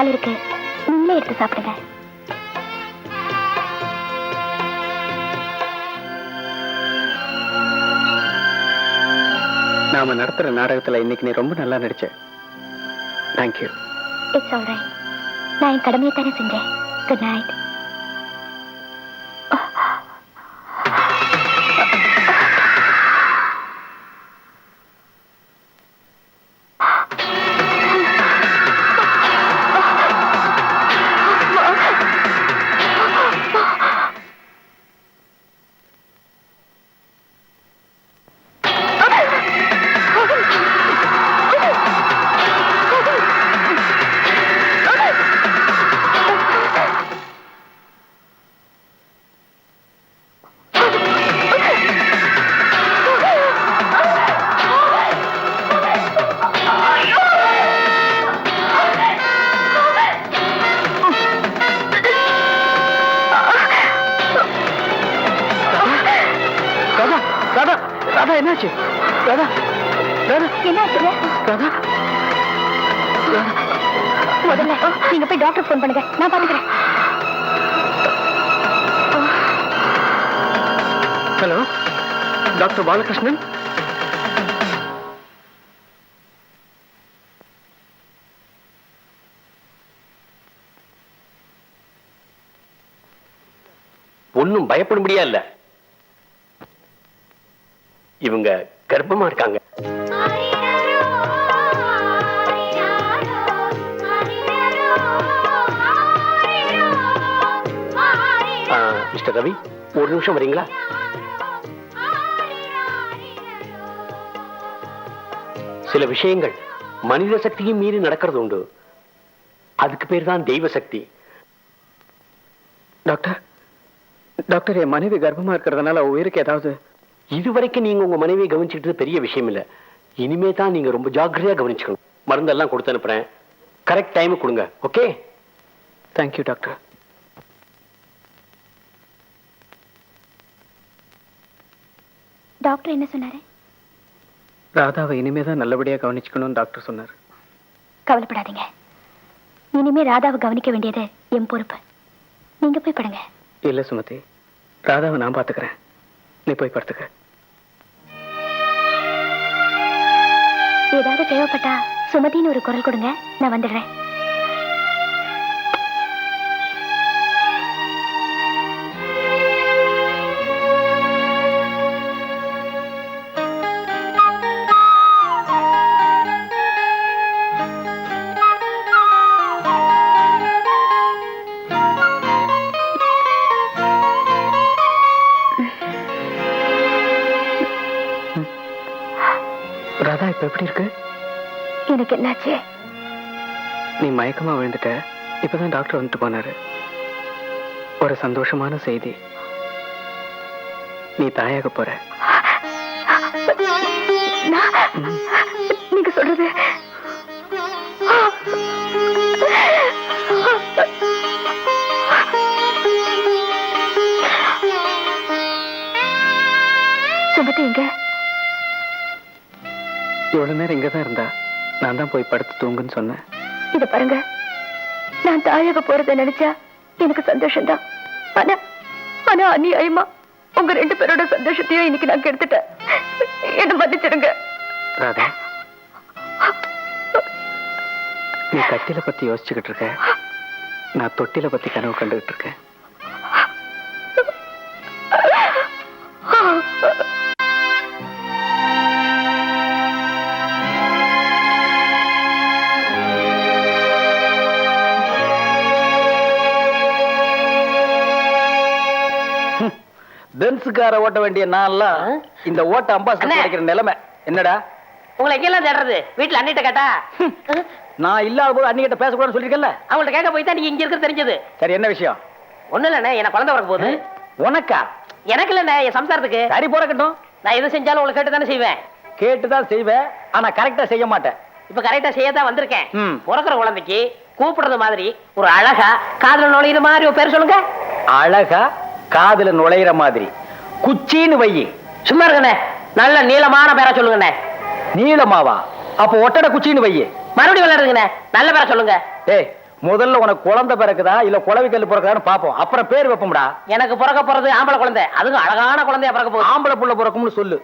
பால் இருக்கு, நீங்களே எடுத்து சாப்பிடுங்க. நாம நடத்துற நாடகத்துல இன்னைக்கு நீ ரொம்ப நல்லா நடிச்ச. தேங்க்யூ. It's all right. நான் என் கடமையை தானே செஞ்சேன். Good night. என்னாச்சு? ராதா, ராதா, என்னாச்சு? ராதா, முதல்ல நீங்க போய் டாக்டர் போன் பண்ணுங்க, நான் பாத்துக்கிறேன். Hello, doctor Balakrishnan. ஒன்னும் பயப்படும்படியா இல்ல, இவங்க கர்ப்பமா இருக்காங்க. மிஸ்டர் ரவி, ஒரு நிமிஷம் வரீங்களா? சில விஷயங்கள் மனித சக்தியும் மீறி நடக்கிறது உண்டு. அதுக்கு பேர் தான் தெய்வ சக்தி. டாக்டர், டாக்டர், என் மனைவி கர்ப்பமா இருக்கிறதுனால உயிருக்கு ஏதாவது? இதுவரைக்கும் நீங்க உங்க மனைவியை கவனிச்சுக்கிட்டு பெரிய விஷயம் இல்ல. இனிமே தான் நீங்க ரொம்ப ஜாக்கிரதையா கவனிச்சுக்கணும். மருந்தெல்லாம் கொடுத்து அனுப்புறேன், கரெக்ட் டைம் கொடுங்க. ஓகே? Thank you doctor. டாக்டர் என்ன சொன்னாரு? ராதாவை இனிமேதான் நல்லபடியா கவனிச்சுக்கணும்னு டாக்டர் சொன்னார். கவலைப்படாதீங்க, இனிமே ராதாவை கவனிக்க வேண்டியது என் பொறுப்பு. நீங்க போய் படுங்க. இல்ல சுமதி, ராதாவை நான் பாத்துக்கிறேன். நீ போய் படுத்துக்க. ஏதாவது தேவைப்பட்டா சுமதின்னு ஒரு குரல் கொடுங்க, நான் வந்துடுறேன். ராதா இப்ப எப்படி இருக்கு? எனக்கு என்னாச்சு? நீ மயக்கமா விழுந்துட்ட. இப்பதான் டாக்டர் வந்துட்டு போனாரு. ஒரு சந்தோஷமான செய்தி, நீ தாயாக போற. நீங்க சொல்றது சுமதி எங்க? இவ்வளவு நேரம் இங்கதான் இருந்தா. நான் தான் போய் படுத்து தூங்குன்னு சொன்னேன். இத பாருங்க, நான் தாயாக போறத நினைச்சா எனக்கு சந்தோஷம்தான். ஆனா ஆனா அநியாயமா உங்க 2 பேரோட சந்தோஷத்தையும் இன்னைக்கு நான் கெடுத்துட்டேன். என்ன மன்னிச்சிடுங்க. ராதா, நீ கட்டில பத்தி யோசிச்சுக்கிட்டு இருக்க, நான் தொட்டில பத்தி கனவு கண்டுகிட்டு இருக்கேன். பென்ஸுக்கார ஓட்ட வேண்டிய நான்லாம் இந்த ஓட்ட அம்பாசிடர் கிடைக்கிற நிலைமை என்னடா? உங்களை எங்கெல்லாம் தேடுறது? வீட்டுல அண்ணிட்ட கேட்டா? நான் இல்லாத போது அன்னிகிட்ட பேசக்கூடாதுன்னு சொல்லிருக்கல. அவங்கள்ட்ட கேட்க போய் தான் நீங்க இங்க இருக்க தெரிஞ்சது. சரி, என்ன விஷயம்? ஒண்ணு இல்லண்ணே, எனக்கு குழந்தை வரக்க போகுது. உனக்கா? எனக்கு இல்லண்ணே, என் சம்சாரத்துக்கு. சரி, போறக்கட்டும். நான் எது செஞ்சாலும் உங்களை கேட்டு தானே செய்வேன். கேட்டுதான் செய்வேன், ஆனா கரெக்டா செய்ய மாட்டேன். இப்ப கரெக்டா செய்யத்தான் வந்திருக்கேன். பிறக்கிற குழந்தைக்கு கூப்பிடுறது மாதிரி ஒரு அழகா காதுல நுழையிற மாதிரி ஒரு பேர் சொல்லுங்க. அழகா காதுல நுழையிற மாதிரி குச்சின்னு வையி. சும்மா இருக்கண்ணே, நல்ல நீளமான பேரா சொல்லுங்கண்ணே. நீளமாவா? அப்ப ஒட்டட குச்சின்னு வையி. மறுபடியும் விளையாடுங்கண்ணே, நல்ல பேரா சொல்லுங்க. ஏய், முதல்ல உனக்கு குழந்தை பிறக்குதா இல்ல குழவி கல் பிறக்குதான்னு பாப்போம், அப்புறம் பேர் வைப்போம்டா. எனக்கு பிறக்க போறது ஆம்பளை குழந்தை, அதுவும் அழகான குழந்தையா பிறக்க போகுது. ஆம்பளை புள்ள பிறக்கும்னு சொல்லு,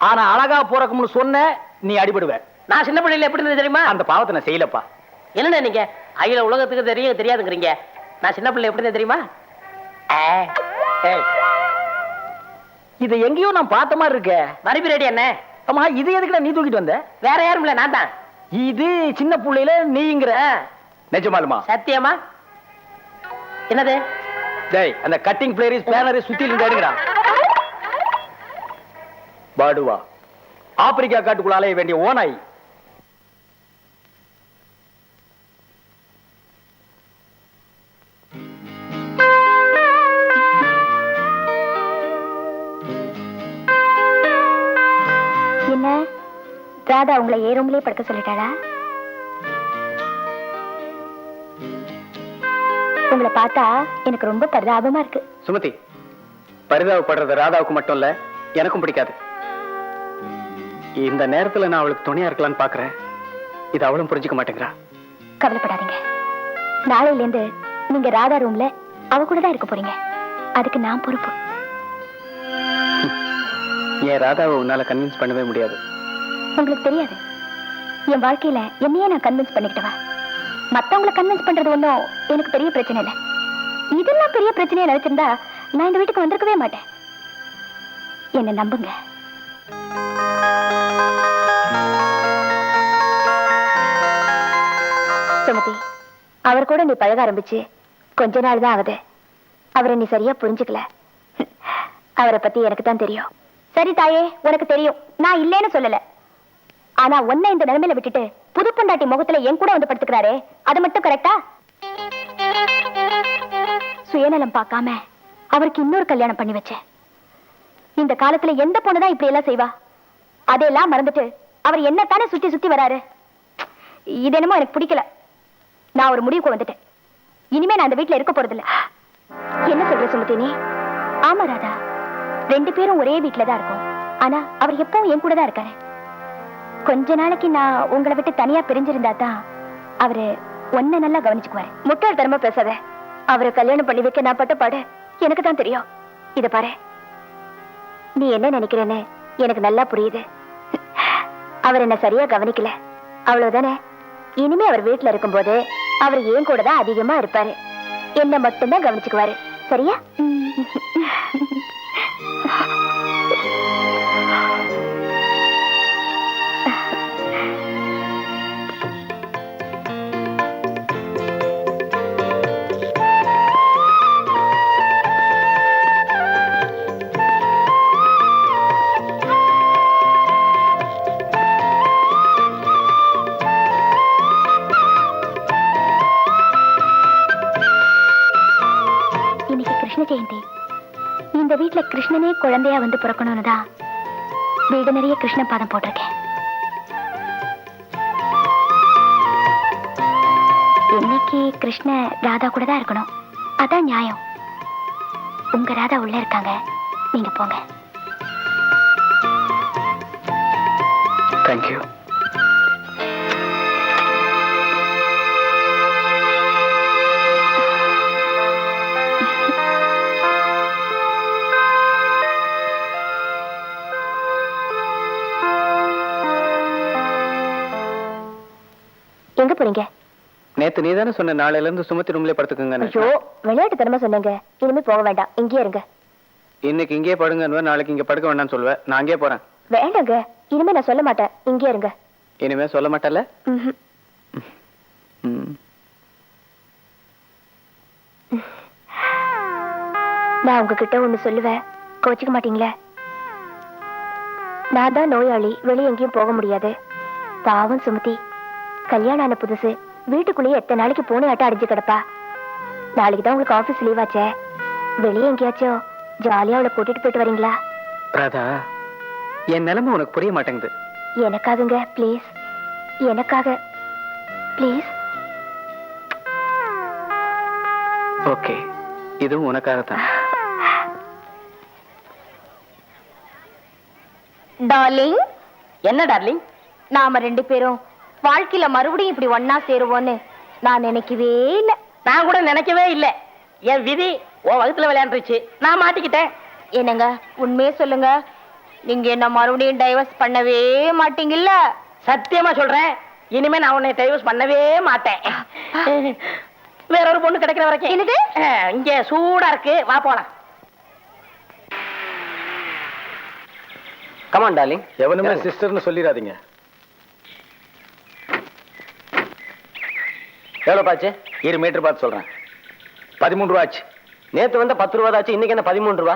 ஆனா அழகா பிறக்கும்னு சொன்ன நீ அடிபடுவ. நான் சின்ன பிள்ளையில எப்படி இருந்தது தெரியுமா? அந்த பாவத்தை நான் செய்யலப்பா. என்னண்ணே நீங்க அகில உலகத்துக்கு தெரியும் தெரியாதுங்கிறீங்க. நான் சின்ன பிள்ளை எப்படி இருந்தது தெரியுமா? ஏய், இதை எங்கேயோ நான் பார்த்த மாதிரி இருக்க. மறுபடி ரெடி அண்ணே. ஆமா, இது எதுக்குடா நீ தூக்கிட்டு வந்த? வேற யாரும் இல்ல, நான் தான். இது சின்ன புள்ளையில நீங்கிற நிஜமாலுமா? சத்தியமா? என்னது? டேய், அந்த கட்டிங் பிளேயர் ஸ்பேனர் சுத்தி இருந்தாடுங்கடா. பாடுவா ஆப்பிரிக்கா காட்டுக்குள்ள அலைய வேண்டிய ஓனாய். என்ன ராதா உங்களை ஏ ரூம்லயே படுக்க சொல்லிட்டாளா? உங்களை பார்த்தா எனக்கு ரொம்ப பரிதாபமா இருக்கு. சுமதி, பரிதாபப்படுறது ராதாவுக்கு மட்டும் இல்ல, எனக்கும் பிடிக்காது. இந்த நேரத்துல நான் அவளுக்கு துணையா இருக்கலாம்னு பாக்குறேன். இது அவளும் புரிஞ்சுக்க மாட்டேங்கிறா. கவலைப்படாதீங்க, நாளையில இருந்து நீங்க ராதா ரூம்ல அவ கூட தான் இருக்க போறீங்க. அதுக்கு நான் பொறுப்பு. என் ராதாவை உன்னால கன்வின்ஸ் பண்ணவே முடியாது. உங்களுக்கு தெரியாது, என் வாழ்க்கையில என்னையே நான் கன்வின்ஸ் பண்ணிக்கிட்டவா. மத்தவங்களை கன்வின்ஸ் பண்றது ஒன்றும் எனக்கு பெரிய பிரச்சனை இல்லை. இதெல்லாம் பெரிய பிரச்சனையா நினைச்சிருந்தா நான் இந்த வீட்டுக்கு வந்திருக்கவே மாட்டேன். என்ன நம்புங்க. சுமதி, அவர் கூட நீ பழக ஆரம்பிச்சு கொஞ்ச நாள் தான் ஆகுது. அவரை நீ சரியா புரிஞ்சுக்கல. அவரை பத்தி எனக்கு தான் தெரியும். சரி தாயே, உனக்கு தெரியும், நான் இல்லேன்னு சொல்லல. ஆனா உன்னை இந்த நிலைமையில விட்டுட்டு புது பொண்டாட்டி முகத்துல என் கூட வந்து படுத்துக்கிறாரே, அது மட்டும் கரெக்டா? சுயநலம் பார்க்காம அவருக்கு இன்னொரு கல்யாணம் பண்ணி வச்சேன். இந்த காலத்துல எந்த பொண்ணுதான் இப்படி எல்லாம் செய்வா? அதையெல்லாம் மறந்துட்டு அவர் என்னத்தானே சுத்தி சுத்தி வராரு. இது என்னமோ எனக்கு பிடிக்கல. நான் ஒரு முடிவுக்கு வந்துட்டேன். இனிமே நான் அந்த வீட்டுல இருக்க போறதில்ல. என்ன சொல்ற சுமதினி? ஆமா ராதா, 2 பேரும் ஒரே வீட்டுல தான் இருக்கும். ஆனா அவர் எப்பவும் என் கூட தான் இருக்காரு. கொஞ்ச நாளைக்கு நான் உங்களை விட்டு தனியா பிரிஞ்சிருந்தா தான் அவரு ஒன்ன நல்லா கவனிச்சுக்குவாரு. முட்டாள் தரமா பேசாத. அவரை கல்யாணம் பண்ணி வைக்க நான் பட்ட பாடு எனக்கு தான் தெரியும். இத பாரு, நீ என்ன நினைக்கிறேன்னு எனக்கு நல்லா புரியுது. அவர் என்ன சரியா கவனிக்கல, அவ்வளவுதானே. இனிமே அவர் வீட்டுல இருக்கும்போது அவர் ஏன் கூட தான் அதிகமா இருப்பாரு. என்ன மட்டும்தான் கவனிச்சுக்குவாரு. சரியா? ஜெயந்தி, இந்த வீட்டுல கிருஷ்ணனே குழந்தையா வந்து பிறக்கணும்னு தான் வீடு நிறைய கிருஷ்ண பாதம் போட்டிருக்கேன். இன்னைக்கு கிருஷ்ண ராதா கூட தான் இருக்கணும். அதான் நியாயம். உங்க ராதா உள்ள இருக்காங்க, நீங்க போங்க. தேங்க்யூ. எங்க போறீங்க? நேத்து நீ தானே சொன்ன நாளையில இருந்து சுமதி ரூம்லயே படுத்துக்கங்க. ஐயோ, விளையாட்டு தரமா சொன்னீங்க. இனிமே போக வேண்டாம், இங்கேயே இருங்க. இன்னைக்கு இங்கே படுங்க, நாளைக்கு இங்க படுக்க வேண்டாம்னு சொல்லுவேன். நான் அங்கே போறேன். வேண்டாங்க, இனிமே நான் சொல்ல மாட்டேன், இங்கேயே இருங்க. இனிமே சொல்ல மாட்டல? நான் உங்ககிட்ட ஒண்ணு சொல்லுவேன், கோச்சிக்க மாட்டீங்களே? நான் தான் நோயாளி, வெளியே எங்கேயும் போக முடியாது. பாவம் சுமதி, கல்யாணம் ஆன புதுசு, வீட்டுக்குள்ளேயே எத்தனை நாளைக்கு பூனை ஆட்டம் அடிஞ்சு கிடப்பா. நாளைக்கு தான் உங்களுக்கு ஆபீஸ் லீவ் ஆச்சே, வெளியே எங்கேயாச்சும் ஜாலியா அவளை கூட்டிட்டு போயிட்டு வரீங்களா? ராதா, என் நிலைமை உனக்கு புரிய மாட்டேங்குது. எனக்காகங்க ப்ளீஸ், எனக்காக ப்ளீஸ். ஓகே, இதுவும் உனக்காகத்தான். டார்லிங். என்ன டார்லிங்? நாம 2 பேரும் வாழ்க்கையில மறுபடியும் இப்படி ஒன்னா சேருவோன்னு நான் நினைக்கவே இல்ல. நான் கூட நினைக்கவே இல்ல. என் விதி உன் வகுத்துல விளையாண்டுருச்சு, நான் மாட்டிக்கிட்டேன். என்னங்க உண்மையே சொல்லுங்க, நீங்க என்ன மறுபடியும் டைவர்ஸ் பண்ணவே மாட்டீங்கல்ல? சத்தியமா சொல்றேன், இனிமே நான் உன்னை டைவர்ஸ் பண்ணவே மாட்டேன். வேற ஒரு பொண்ணு கிடைக்கிற வரைக்கும். என்னது? இங்க சூடா இருக்கு, வா போலாம். Come on darling. எவனுமே சிஸ்டர்னு சொல்லிடாதீங்க. எவ்வளோ பாச்சு? 2 மீட்டர் பார்த்து சொல்றேன். 13 ரூபா ஆச்சு. நேத்து வந்த 10 ரூபா ஆச்சு, இன்னைக்கு என்ன 13 ரூபா?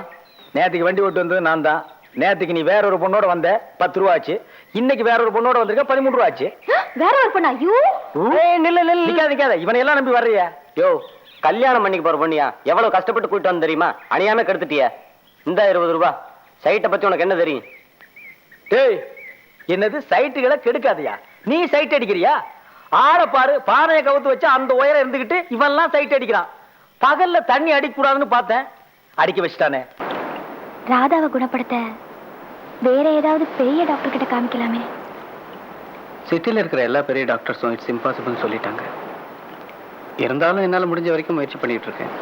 நேற்றுக்கு வண்டி ஓட்டு வந்தது நான் தான். நேற்றுக்கு நீ வேற ஒரு பொண்ணோட வந்த, 10 ரூபா ஆச்சு. இன்னைக்கு வேற ஒரு பொண்ணோட வந்திருக்க, 13 ரூபா ஆச்சு. வேற ஒரு பொண்ணா? ஐயோ நிக்காத இவனை எல்லாம் நம்பி வர்றியா? யோ, கல்யாணம் பண்ணிக்க போற பொண்ணியா? எவ்வளவு கஷ்டப்பட்டு கூட்டு வந்து தெரியுமா? அணியாம கெடுத்துட்டிய. இந்த 20 ரூபா. சைட்டை பத்தி உனக்கு என்ன தெரியும்? டேய், என்னது சைட்டுகளை கெடுக்காதயா? நீ சைட் அடிக்கிறியா? ஆற பாரு, பானையை கவுத்து வச்சு அந்த உயரம் இருந்துகிட்டு இவன்லாம் சைட் அடிக்கிறான். பகல்ல தண்ணி அடிக்க கூடாதுன்னு பார்த்தேன், அடிக்க வச்சுட்டானே. ராதாவை குணப்படுத்த வேற ஏதாவது பெரிய டாக்டர் கிட்ட காமிக்கலாமே. சிட்டியில் இருக்கிற எல்லா பெரிய டாக்டர்ஸும் இட்ஸ் இம்பாசிபிள்னு சொல்லிட்டாங்க. இருந்தாலும் என்னால் முடிஞ்ச வரைக்கும் முயற்சி பண்ணிட்டு இருக்கேன்.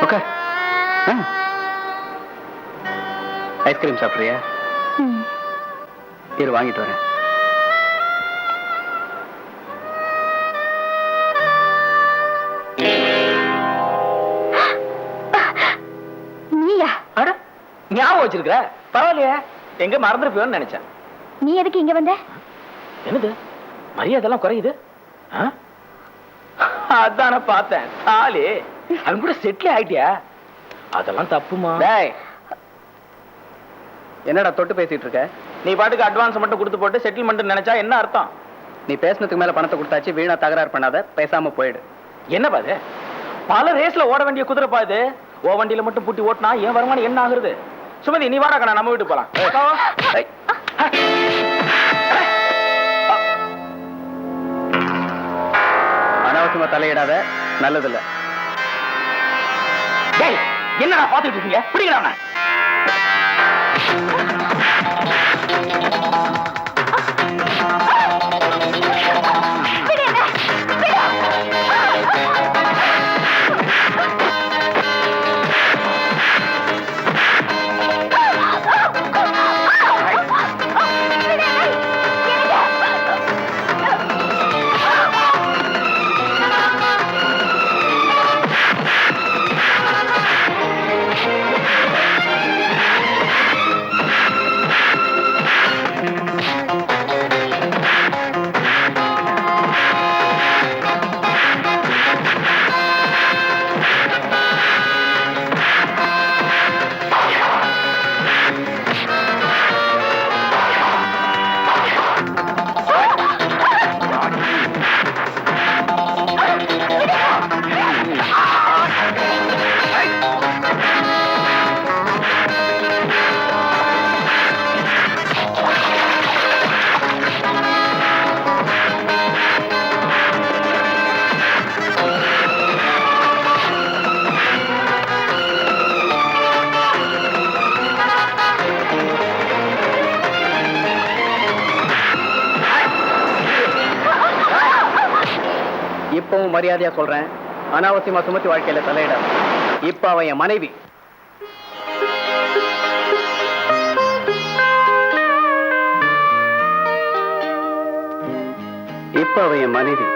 ஓகே, ஐஸ்கிரீம் சாப்பிட்றியா? இரு வாங்கிட்டு வரேன். நீயா? அட, ஞாபகம் வச்சிருக்க? பரவாயில்லையே, எங்க மறந்துருப்பியோன்னு நினைச்சேன். நீ எதுக்கு இங்க வந்த? என்னது மரியாதைலாம் குறையுது? அதான பார்த்தேன். தாலி அவன் கூட செட்டில் ஆயிட்டியா? அதெல்லாம் தப்புமா? என்னடா தொட்டு பேசிட்டு இருக்க? நீ பாட்டுக்கு அட்வான்ஸ் மட்டும் கொடுத்து போட்டு செட்டில்மெண்ட் நினைச்சா என்ன அர்த்தம்? நீ பேசினதுக்கு மேல பணத்தை கொடுத்தாச்சு, வீணா தகராறு பண்ணாத, பேசாம போயிடு. என்ன பாது? பல ரேஸ்ல ஓட வேண்டிய குதிரை பாது. ஓ வண்டியில மட்டும் பூட்டி ஓட்டினா என் வருமானம் என்ன ஆகுறது? சுமதி, நீ வாடா கண்ணா, நம்ம வீட்டுக்கு போலாம். அனாவசியமா தலையிடாத, நல்லதில்ல. என்னடா பாத்துட்டு இருக்கீங்க? பிடிக்கலாம்ண்ணா. இப்பவும் மரியாதையா சொல்றேன், அனாவசியமா சுமத்தி வாழ்க்கையில தலையிடாம. இப்ப அவன் என் மனைவி. இப்ப அவன் என் மனைவி.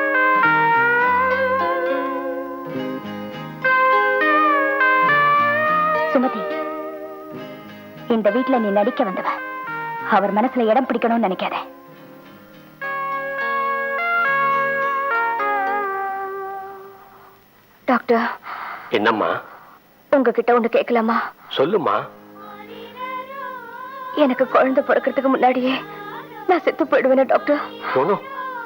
சுமதி, இந்த வீட்டுல நீ நடிக்க வந்தவ. அவர் மனசுல இடம் பிடிக்கணும்னு நினைக்காத. டாக்டர். என்னம்மா? உங்ககிட்ட ஒண்ணு கேட்கலாமா? சொல்லுமா. எனக்கு குழந்தை பிறக்கிறதுக்கு முன்னாடியே நான் செத்து போயிடுவேன் டாக்டர்.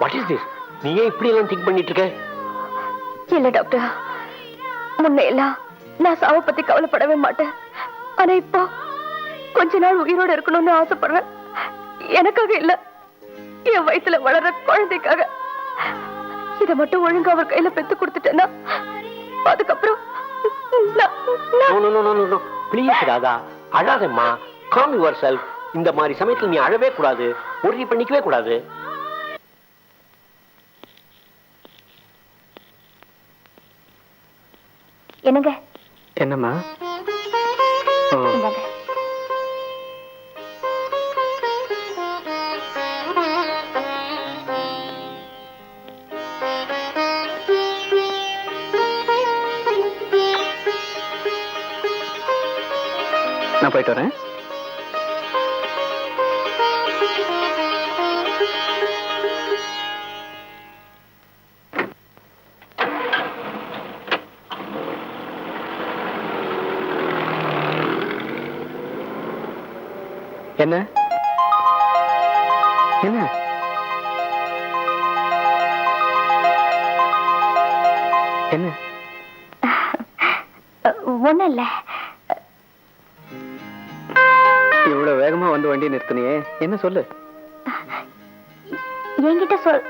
What is this? நீ ஏன் இப்படி எல்லாம் திங்க் பண்ணிட்டு இருக்க? இல்ல டாக்டர், முன்ன எல்லாம் நான் சாவை பத்தி கவலைப்படவே மாட்டேன். ஆனா இப்போ கொஞ்ச நாள் உயிரோட இருக்கணும்னு ஆசைப்படுறேன். எனக்காக இல்ல, என் வயித்துல வளர குழந்தைக்காக. இத மட்டும் ஒழுங்கா அவர் கையில பெத்து கொடுத்துட்டேன்னா அதுக்கப்புறம் ப்ளீஸ் ராதா, அழாதம்மா. Calm yourself. இந்த மாதிரி சமயத்துல நீ அழவே கூடாது, ஒரி பண்ணிக்கவே கூடாது. என்னங்க? என்னம்மா? இந்தாங்க. நான் போயிட்டு வரேன். என்ன என்ன என்ன? ஒண்ணும் இல்ல. இவ்வளவு வேகமா வந்து வண்டி நிறுத்தினியே, என்ன சொல்லு? என்கிட்ட சொல்.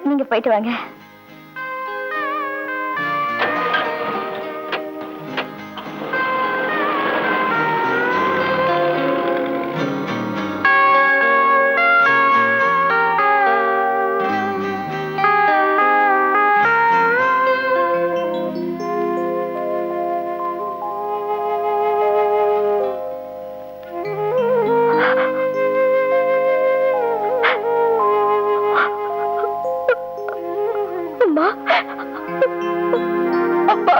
நீங்க போயிட்டு வாங்க. அம்மா, அப்பா.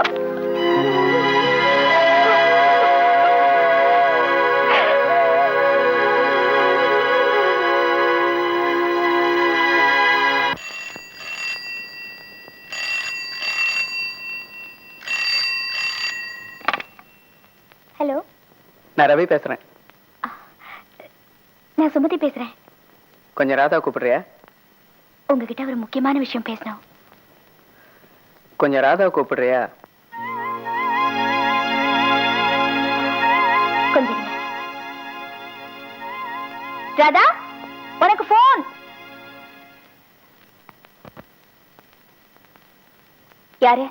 ஹலோ, நான் ரவி பேசுறேன். நான் சுமதி பேசுறேன். கொஞ்சம் ராதா கூப்பிடுறியா? உங்ககிட்ட ஒரு முக்கியமான விஷயம் பேசணும். கொஞ்சம் ராதா கூப்பிடுறியா? கொஞ்சம் இருங்க. ராதா, உனக்கு போன். யாரு?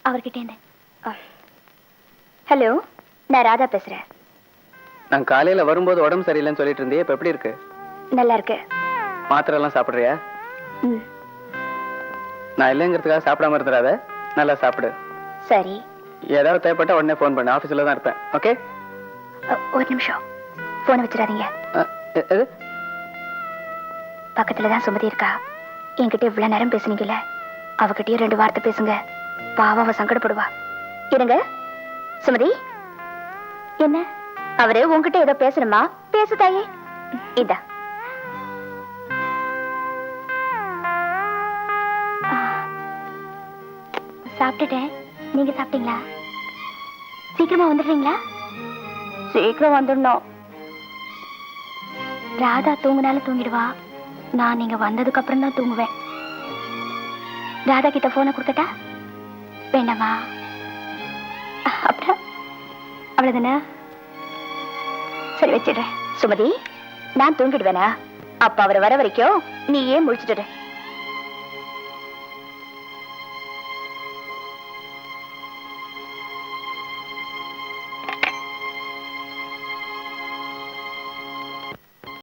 அவர்கிட்ட இருந்து. ஹலோ, நான் ராதா பேசுறேன். நான் காலையில வரும்போது உடம்பு சரியில்லைன்னு சொல்லிட்டு இருந்தே, இப்ப எப்படி இருக்கு? நல்லா இருக்கு. மாத்திரை எல்லாம் சாப்பிடுறியா? ம், நான் இல்லைங்கிறதுக்காக சாப்பிடாம இருந்துடாத, நல்லா சாப்பிடு. சரி. ஏதாவது தேவைப்பட்டா உடனே ஃபோன் பண்ணு, ஆபீஸ்ல தான் இருப்பேன். ஓகே? ஒரு நிமிஷம், போனை வச்சிடாதீங்க. எது? பக்கத்துல தான் சுமதி இருக்கா. என்கிட்ட இவ்வளவு நேரம் பேசுனீங்கல்ல, அவகிட்டயும் 2 வார்த்தை பேசுங்க. பாவம், அவ சங்கடப்படுவா. இருங்க. சுமதி, என்ன? அவரு உன்கிட்ட ஏதோ பேசணுமா? பேசு தாயே. இதா. சாப்பிட்டுட்டேன். நீங்க சாப்பிட்டீங்களா? சீக்கிரமா வந்துடுறீங்களா? சீக்கிரம் வந்துடணும். ராதா தூங்குனாலும் தூங்கிடுவா. நான் நீங்க வந்ததுக்கு அப்புறம் தான் தூங்குவேன். ராதா கிட்ட போனை கொடுக்கட்டா? வேண்டாமா? அப்புறம் அவ்வளவுதானே? சரி, வச்சிடுறேன். சுமதி, நான் தூங்கிடுவேனா? அப்ப அவர் வர வரைக்கும் நீ ஏன் முழிச்சிட்டு